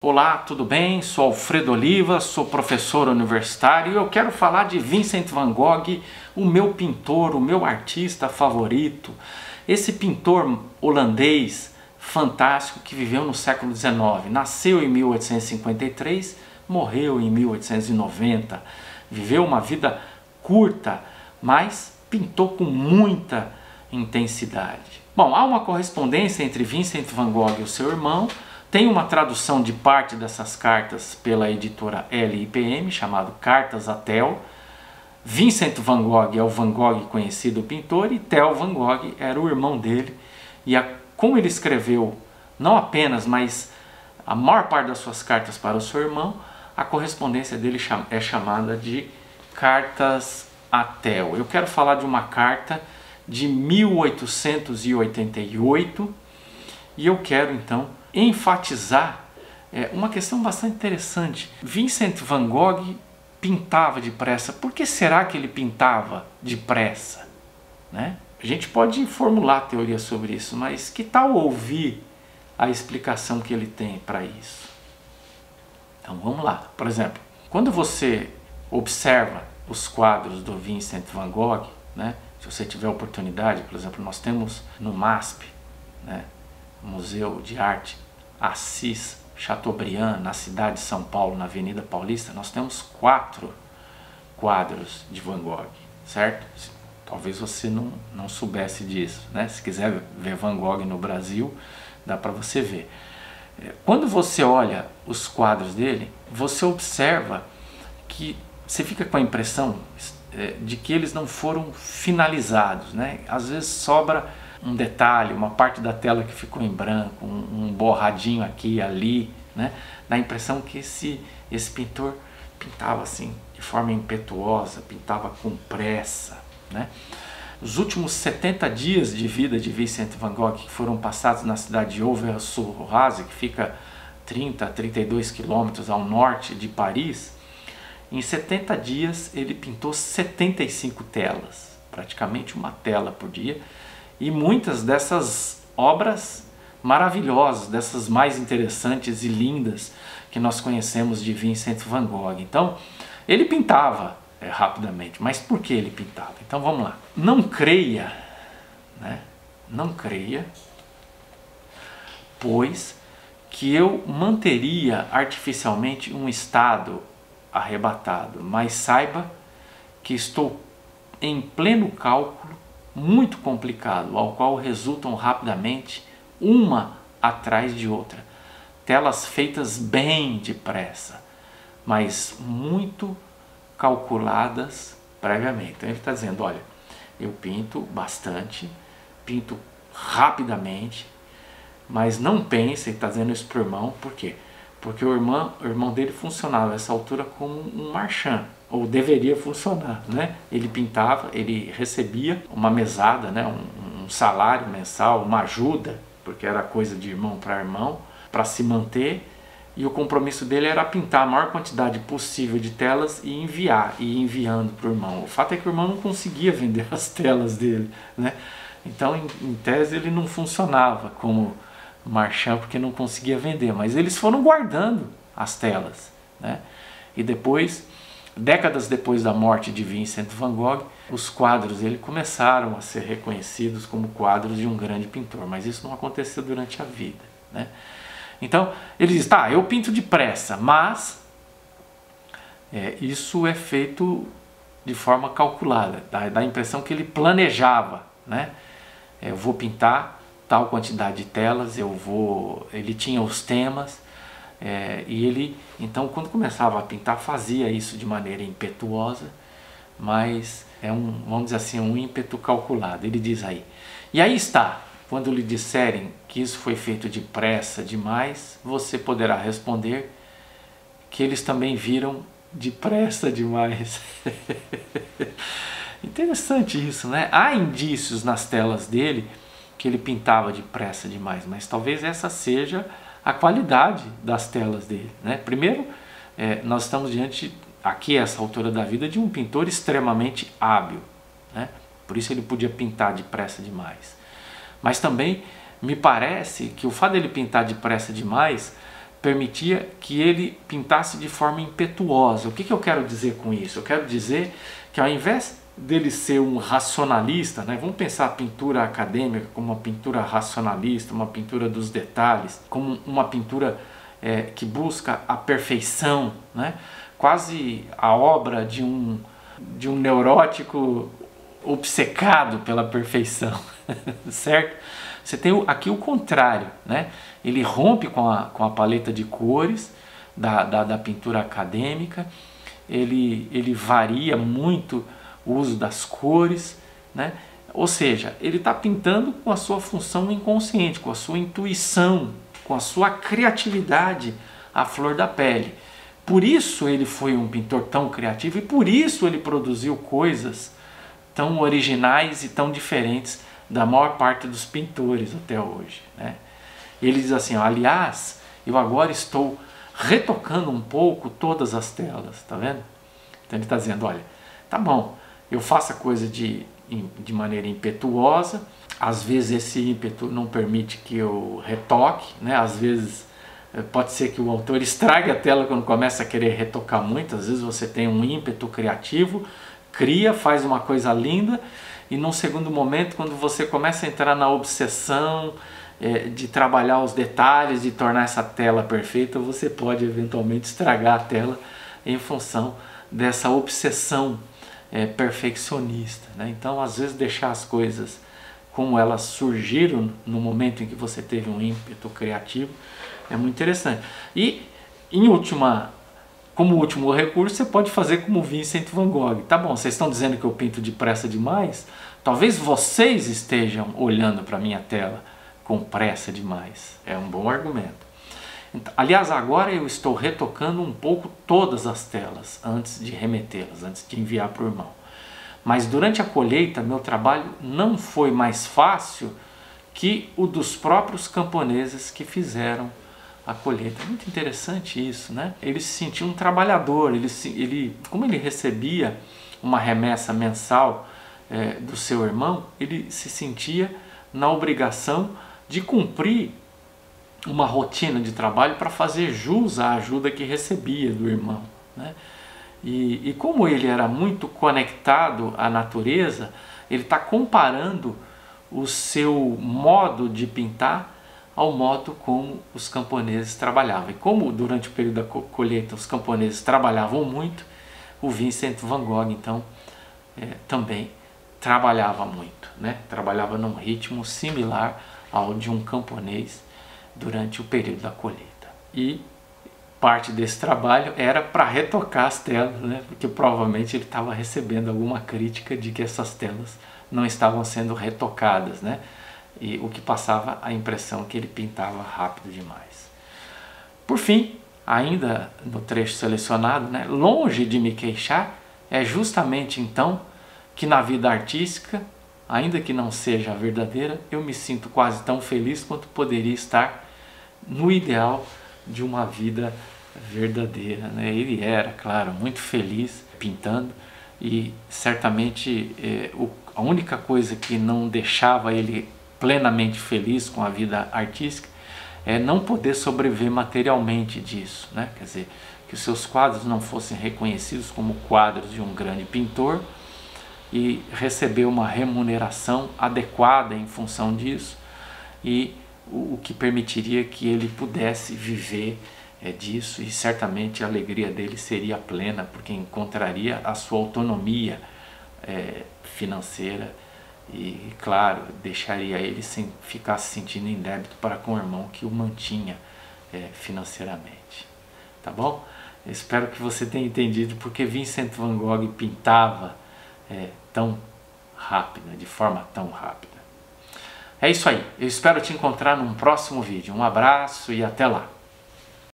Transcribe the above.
Olá, tudo bem? Sou Alfredo Oliva, sou professor universitário e eu quero falar de Vincent van Gogh, o meu pintor, o meu artista favorito. Esse pintor holandês fantástico que viveu no século XIX. Nasceu em 1853, morreu em 1890. Viveu uma vida curta, mas pintou com muita intensidade. Bom, há uma correspondência entre Vincent van Gogh e o seu irmão. Tem uma tradução de parte dessas cartas pela editora LIPM, chamado Cartas a Theo. Vincent van Gogh é o Van Gogh conhecido pintor e Theo van Gogh era o irmão dele. E como ele escreveu, não apenas, mas a maior parte das suas cartas para o seu irmão, a correspondência dele é chamada de Cartas a Theo. Eu quero falar de uma carta de 1888 e eu quero então enfatizar uma questão bastante interessante. Vincent van Gogh pintava depressa. Por que será que ele pintava depressa? Né? A gente pode formular teorias sobre isso, mas que tal ouvir a explicação que ele tem para isso? Então vamos lá. Por exemplo, quando você observa os quadros do Vincent van Gogh, né? Se você tiver oportunidade, por exemplo, nós temos no MASP, né? Museu de Arte Assis Chateaubriand, na cidade de São Paulo, na Avenida Paulista, nós temos 4 quadros de Van Gogh, certo? Talvez você não soubesse disso, né? Se quiser ver Van Gogh no Brasil, dá para você ver. Quando você olha os quadros dele, você observa que você fica com a impressão de que eles não foram finalizados, né? Às vezes sobra um detalhe, uma parte da tela que ficou em branco, um borradinho aqui e ali, né? Dá a impressão que esse pintor pintava assim, de forma impetuosa, pintava com pressa, né? Os últimos 70 dias de vida de Vincent van Gogh, que foram passados na cidade de Auvers-sur-Oise, que fica 30 a 32 quilômetros ao norte de Paris, em 70 dias ele pintou 75 telas, praticamente uma tela por dia. E muitas dessas obras maravilhosas, dessas mais interessantes e lindas que nós conhecemos de Vincent van Gogh. Então, ele pintava rapidamente, mas por que ele pintava? Então vamos lá. Não creia, né? Não creia, pois que eu manteria artificialmente um estado arrebatado, mas saiba que estou em pleno cálculo muito complicado, ao qual resultam rapidamente, uma atrás de outra, telas feitas bem depressa, mas muito calculadas previamente. Então ele está dizendo, olha, eu pinto bastante, pinto rapidamente, mas não pense, ele está dizendo isso para o irmão, por quê? Porque o irmão dele funcionava a essa altura como um marchand, ou deveria funcionar, né? Ele pintava, ele recebia uma mesada, né? um salário mensal, uma ajuda, porque era coisa de irmão para se manter, e o compromisso dele era pintar a maior quantidade possível de telas e enviar, e ir enviando para o irmão. O fato é que o irmão não conseguia vender as telas dele, né? Então, em tese, ele não funcionava como marchand porque não conseguia vender, mas eles foram guardando as telas, né? E depois, décadas depois da morte de Vincent van Gogh, os quadros dele começaram a ser reconhecidos como quadros de um grande pintor, mas isso não aconteceu durante a vida, né? Então ele diz, tá, eu pinto depressa, mas isso é feito de forma calculada, dá a impressão que ele planejava, né? Eu vou pintar tal quantidade de telas, ele tinha os temas, e ele, então, quando começava a pintar, fazia isso de maneira impetuosa, mas vamos dizer assim, um ímpeto calculado. Ele diz aí, e aí está, quando lhe disserem que isso foi feito depressa demais, você poderá responder que eles também viram depressa demais. Interessante isso, né? Há indícios nas telas dele que ele pintava depressa demais, mas talvez essa seja a qualidade das telas dele, né? Primeiro, nós estamos diante, aqui a essa altura da vida, de um pintor extremamente hábil, né? Por isso ele podia pintar depressa demais. Mas também me parece que o fato dele pintar depressa demais permitia que ele pintasse de forma impetuosa. O que eu quero dizer com isso? Eu quero dizer que ao invés dele ser um racionalista, né? Vamos pensar a pintura acadêmica como uma pintura racionalista, uma pintura dos detalhes, como uma pintura que busca a perfeição, né? Quase a obra de um neurótico obcecado pela perfeição, certo? Você tem aqui o contrário, né? Ele rompe com a paleta de cores da pintura acadêmica, ele varia muito o uso das cores, né? Ou seja, ele está pintando com a sua função inconsciente, com a sua intuição, com a sua criatividade à flor da pele. Por isso ele foi um pintor tão criativo e por isso ele produziu coisas tão originais e tão diferentes da maior parte dos pintores até hoje, né? Ele diz assim, ó, aliás, eu agora estou retocando um pouco todas as telas, tá vendo? Então ele está dizendo, olha, tá bom, eu faço a coisa de maneira impetuosa, às vezes esse ímpeto não permite que eu retoque, né? Às vezes pode ser que o autor estrague a tela quando começa a querer retocar muito, às vezes você tem um ímpeto criativo, cria, faz uma coisa linda, e num segundo momento, quando você começa a entrar na obsessão de trabalhar os detalhes, de tornar essa tela perfeita, você pode eventualmente estragar a tela em função dessa obsessão perfeccionista, né? Então, às vezes, deixar as coisas como elas surgiram no momento em que você teve um ímpeto criativo é muito interessante. E, como último recurso, você pode fazer como Vincent van Gogh. Tá bom, vocês estão dizendo que eu pinto depressa demais? Talvez vocês estejam olhando para a minha tela com pressa demais. É um bom argumento. Então, aliás, agora eu estou retocando um pouco todas as telas antes de remetê-las, antes de enviar para o irmão. Mas durante a colheita, meu trabalho não foi mais fácil que o dos próprios camponeses que fizeram a colheita. É muito interessante isso, né? Ele se sentia um trabalhador, como ele recebia uma remessa mensal do seu irmão, ele se sentia na obrigação de cumprir uma rotina de trabalho para fazer jus à ajuda que recebia do irmão, né? E como ele era muito conectado à natureza, ele está comparando o seu modo de pintar ao modo como os camponeses trabalhavam. E como durante o período da colheita os camponeses trabalhavam muito, o Vincent van Gogh então também trabalhava muito, né? Trabalhava num ritmo similar ao de um camponês durante o período da colheita. E parte desse trabalho era para retocar as telas, né? Porque provavelmente ele estava recebendo alguma crítica de que essas telas não estavam sendo retocadas, né? E o que passava a impressão que ele pintava rápido demais. Por fim, ainda no trecho selecionado, né? Longe de me queixar, é justamente então que na vida artística, ainda que não seja a verdadeira, eu me sinto quase tão feliz quanto poderia estar no ideal de uma vida verdadeira, né? Ele era, claro, muito feliz pintando e certamente a única coisa que não deixava ele plenamente feliz com a vida artística é não poder sobreviver materialmente disso, né? Quer dizer, que os seus quadros não fossem reconhecidos como quadros de um grande pintor e receber uma remuneração adequada em função disso, e o que permitiria que ele pudesse viver disso, e certamente a alegria dele seria plena, porque encontraria a sua autonomia financeira e, claro, deixaria ele sem ficar se sentindo em débito para com o irmão que o mantinha financeiramente. Tá bom? Eu espero que você tenha entendido porque Vincent van Gogh pintava tão rápida, de forma tão rápida. É isso aí, eu espero te encontrar num próximo vídeo. Um abraço e até lá!